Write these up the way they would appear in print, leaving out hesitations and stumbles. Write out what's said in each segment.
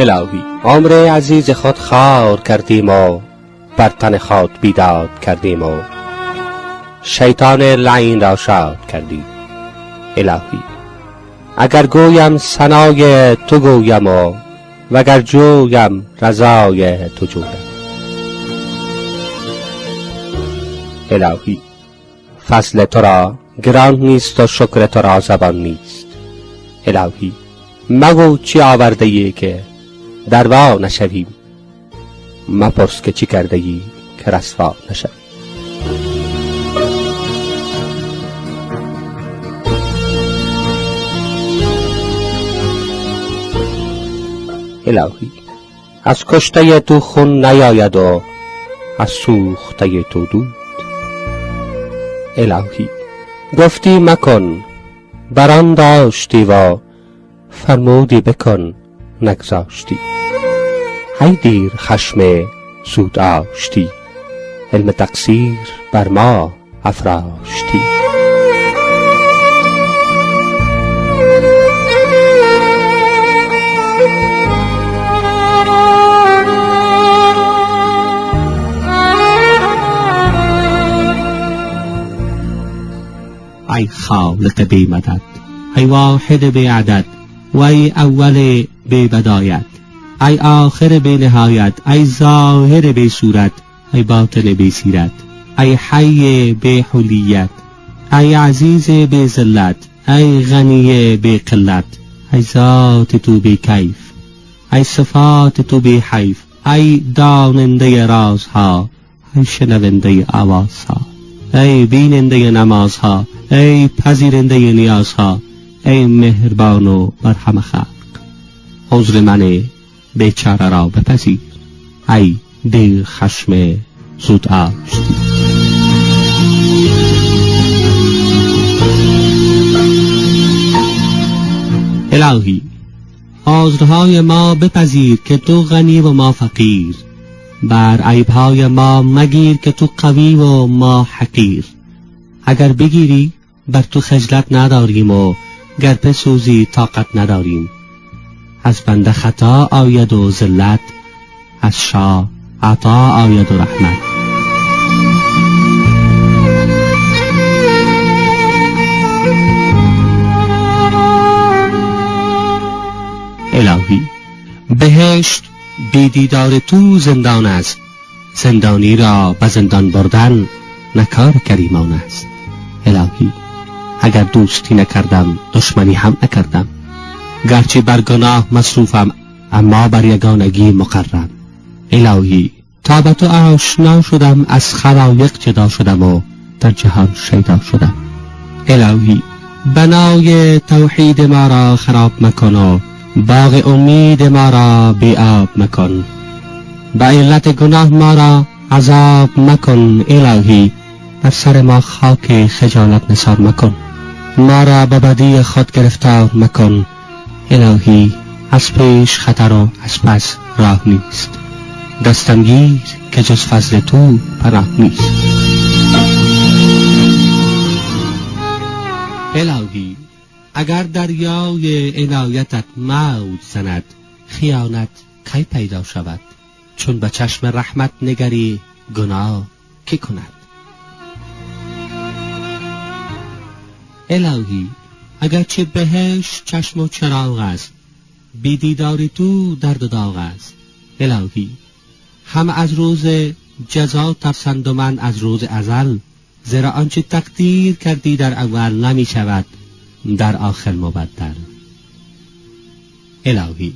الهی عمر عزیز خود خار کردیم و بر تن خود بیداد کردیم و شیطان لعین را شاد کردیم. الهی اگر گویم ثنای تو گویم و وگر جویم رضای تو جویم. الهی فضل تو را گران نیست و شکر تو را زبان نیست. الهی مگو چی آورده ای که دروا نشویم، مپرس که چی کرده ای که رسوا نشویم. الهی از کشته تو خون نیاید و از سوخته تو دود. الهی گفتی مکن بران داشتی و فرمودی بکن نگذاشتی. ای دیر خشم زود آشتی، علم تقصیر بر ما افراشتی. ای خالق بی مدد، ای واحد بی عدد، و ای اول بی بدایت، ای آخر بی نهایت، ای ظاهر بی صورت، ای باطن بی سیرت، ای حی بی حلیت، ای عزیز بی ذلت، ای غنی بی قلت، ای ذات تو بی کیف، ای صفات تو بی حیف، ای داننده رازها، ای شنونده آوازها، ای بیننده نمازها، ای پذیرنده نیازها، ای مهربان و مرحم خلق. عذر من بیچاره را بپذیر، ای دیر خشم زود آشتی. الهی عذرهای ما بپذیر که تو غنی و ما فقیر، بر عیبهای ما مگیر که تو قوی و ما حقیر. اگر بگیری بر تو خجلت نداریم و گر بسوزی طاقت نداریم. از بنده خطا آید و ذلت، از شاه عطا آید و رحمت. الهی بهشت بی دیدار تو زندان است، زندانی را به زندان بردن نکار کریمان است. الهی اگر دوستی نکردم دشمنی هم نکردم، گرچه بر گناه مصروفم اما بر یگانگی مقرم. الهی تا به تو آشنا شدم از خلایق جدا شدم و در جهان شیدا شدم. الهی بنای توحید ما را خراب مکن و باغ امید ما را بی آب مکن. به علت گناه ما را عذاب مکن. الهی بر سر ما خاک خجالت نثار مکن، ما را به بدی خود گرفتار مکن. الهی از پیش خطر و از پس راه نیست، دستم گیر که جز فضل تو پناه نیست. الهی اگر دریای عنایتت موج زند، خیانت کی پیدا شود؟ چون به چشم رحمت نگری گناه کی کند؟ الهی اگرچه بهشت چشم و چراغ است، بی دیداری تو درد و داغ است. الهی همه از روز جزا ترسند و من از روز ازل، زیرا آنچه تقدیر کردی در اول نمی شود در آخر مبدل. الهی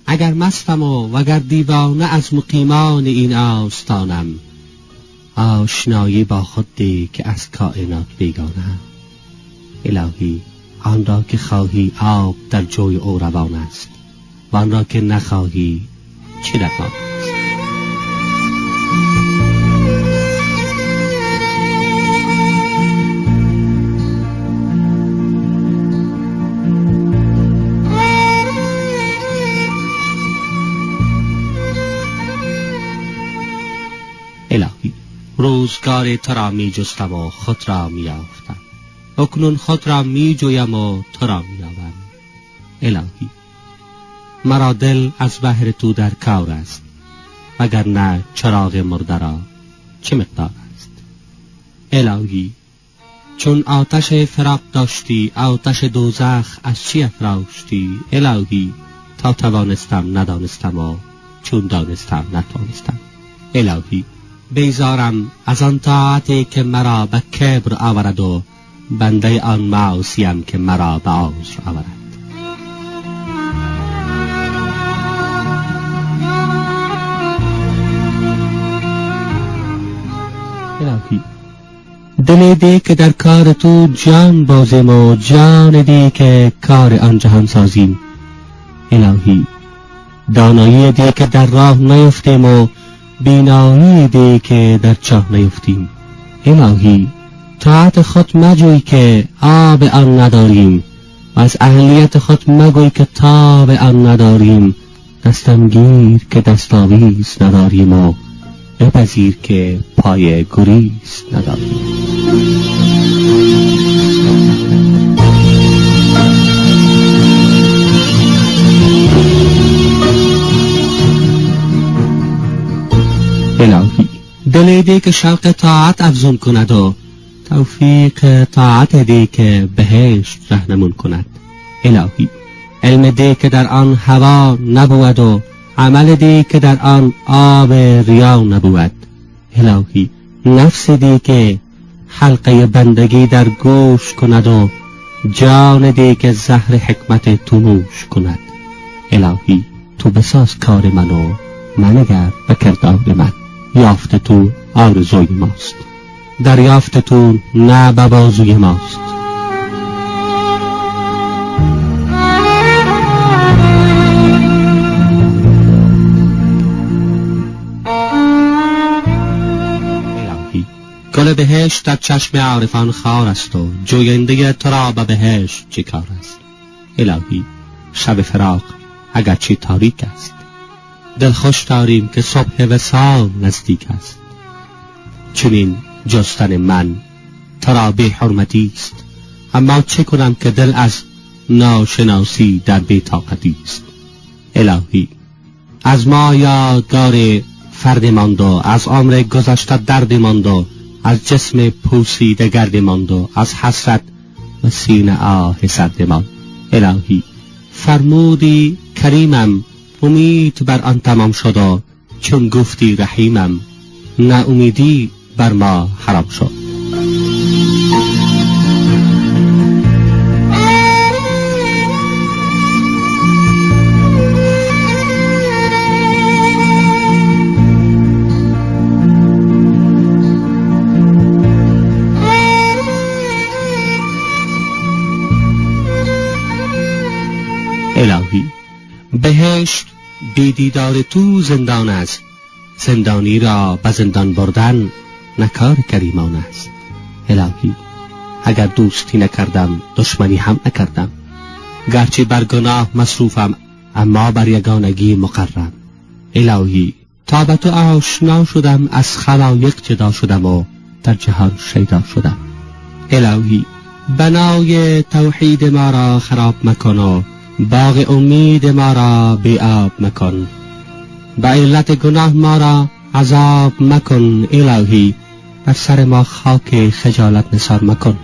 اگر مستم و وگر دیوانه از مقیمان این آستانم، آشنایی با خود ده که از کائنات بیگانم. الهی آن را که خواهی آب در جوی او روان است، و آن را که نخواهی چه روان است. الهی روزگار تو را می جستم و خود را می یافتم، اکنون خود را می جویم و تو را می یابم. الهی مرا دل از بهر تو در کار است، وگرنه چراغ مرده را چه مقدار است. الهی چون آتش فراق داشتی، آتش دوزخ از چی افراشتی؟ الهی تا توانستم ندانستم و چون دانستم نتوانستم. الهی بیزارم از آن طاعتی که مرا به کبر آورد و بنده آن معاصیم که مرا به عذر آورد. الهی دل دی که در کار تو جان بازیم و جان دی که کار آن جهان سازیم. الهی دانایی دی که در راه نیفتیم و بینایی دی که در چاه نیفتیم. الهی طاعت خود مجوی که آب آن نداریم و از اهلیت خود مگوی که تاب آن نداریم. دستم گیر که دستاویز نداریم و بپذیر که پای گریز نداریم. الهی دل دی که شوق طاعت افزون کند و توفیق طاعت دی که بهشت رهنمون کند. الهی علم دی که در آن هوا نبود و عمل دی که در آن آب ریا نبود. الهی نفس دی که حلقه بندگی در گوش کند و جان دی که زهر حکمت تو نوش کند. الهی تو بساز کار من و منگر به کردار من. یافت تو آرزوی ماست، دریافت تو نه به بازوی ماست. الهی گل بهشت در چشم عارفان خار است و جوینده تو را به بهشت چه کار است. الهی شب فراق اگرچه تاریک است، دل خوش داریم که صبح وصال نزدیک است. چنین جستن من ترا بی حرمتی است، اما چه کنم که دل از ناشناسی در بی طاقتی است. الهی از ما یادگار فرد ماند و از عمر گذشته درد ماند و از جسم پوسیده گرد ماند و از حسرت و سینه آه سرد ماند. الهی فرمودی کریمم، امید بر آن تمام شد و چون گفتی رحیمم، نه امیدی بر ما حرام شد. الهی بهشت بی دیدار تو زندان است، زندانی را به زندان بردن نکار کریمان است. الهی اگر دوستی نکردم دشمنی هم نکردم، گرچه بر گناه مصروفم اما بر یگانگی مقرم. الهی تا به تو آشنا شدم از خلایق جدا شدم و در جهان شیدا شدم. الهی بنای توحید ما را خراب مکن و باغ امید ما را بی آب مکن. به علت گناه ما را عذاب مکن. الهی بر سر ما خاک خجالت نثار مکن،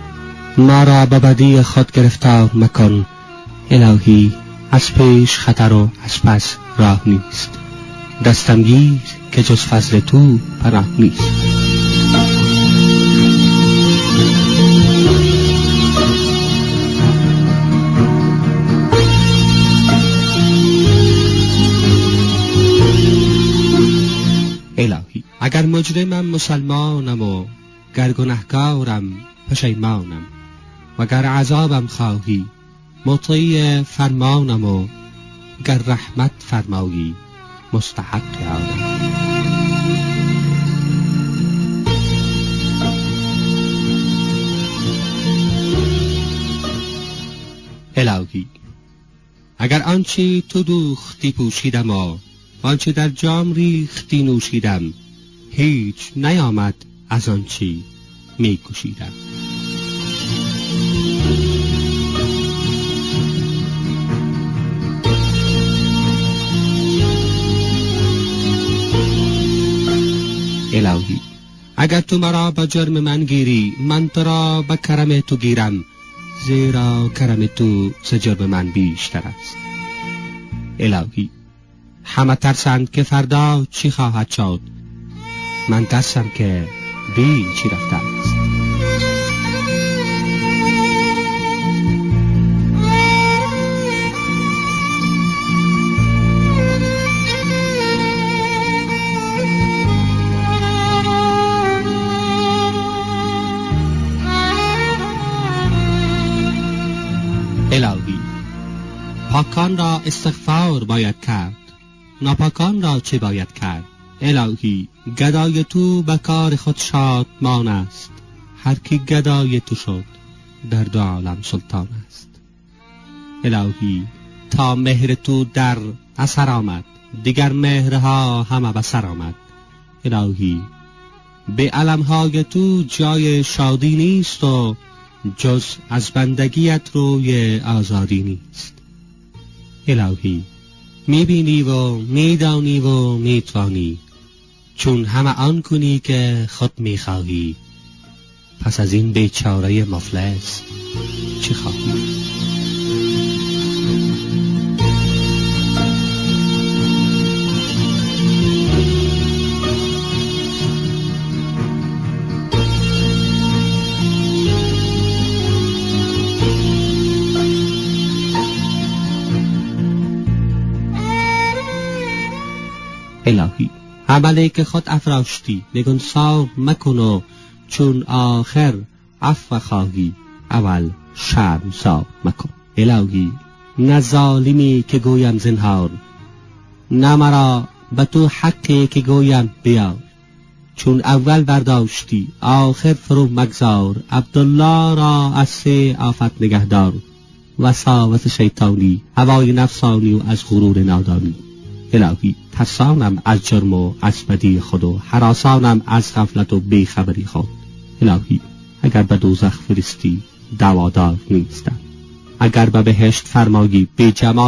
ما را به بدی خود گرفتار مکن. الهی از پیش خطر و از پس راه نیست، دستم گیر که جز فضل تو پناه نیست. الهی اگر مجرمم مسلمانم و گر گنهکارم پشیمانم، وگر عذابم خواهی مطیع فرمانم و گر رحمت فرمایی مستحق آنم. الهی اگر آنچه تو دوختی پوشیدم و آنچه در جام ریختی نوشیدم، هیچ نیامد از آنچه می کشیدم. الهی اگر تو مرا به جرم من گیری، من تو را به کرم تو گیرم، زیرا کرم تو ز جرم من بیشتر است. الهی همه ترسند که فردا چی خواهد شد، من ترسم که دین چی رفته است. الهی پاکان را استغفار باید کرد، ناپاکان را چه باید کرد؟ الهی گدای تو به کار خود شادمان است، هر کی گدای تو شد در دو عالم سلطان است. الهی تا مهر تو در اثر آمد، دیگر مهرها همه به سر آمد. الهی به علمهای تو جای شادی نیست و جز از بندگیت روی آزادی نیست. الهی میبینی و میدانی و میتوانی، چون همه آن کنی که خود میخواهی، پس از این بیچاره مفلس چه خواهی؟ الهی عملی که خود افراشتی نگونسار مکن و چون آخر عفو خواهی اول شرمسار مکن. الهی نه ظالمی که گویم زنهار، نه مرا به تو حقی که گویم بیار، چون اول برداشتی آخر فرو مگذار. عبدالله را از سه آفت نگهدار، وساوس شیطانی، هوای نفسانی و از غرور نادانی. الهی ترسانم از جرم و از بدی خود و هراسانم از غفلت و بیخبری خود. الهی اگر به دوزخ فرستی دوادار نیستم، اگر به بهشت فرمایی به جمال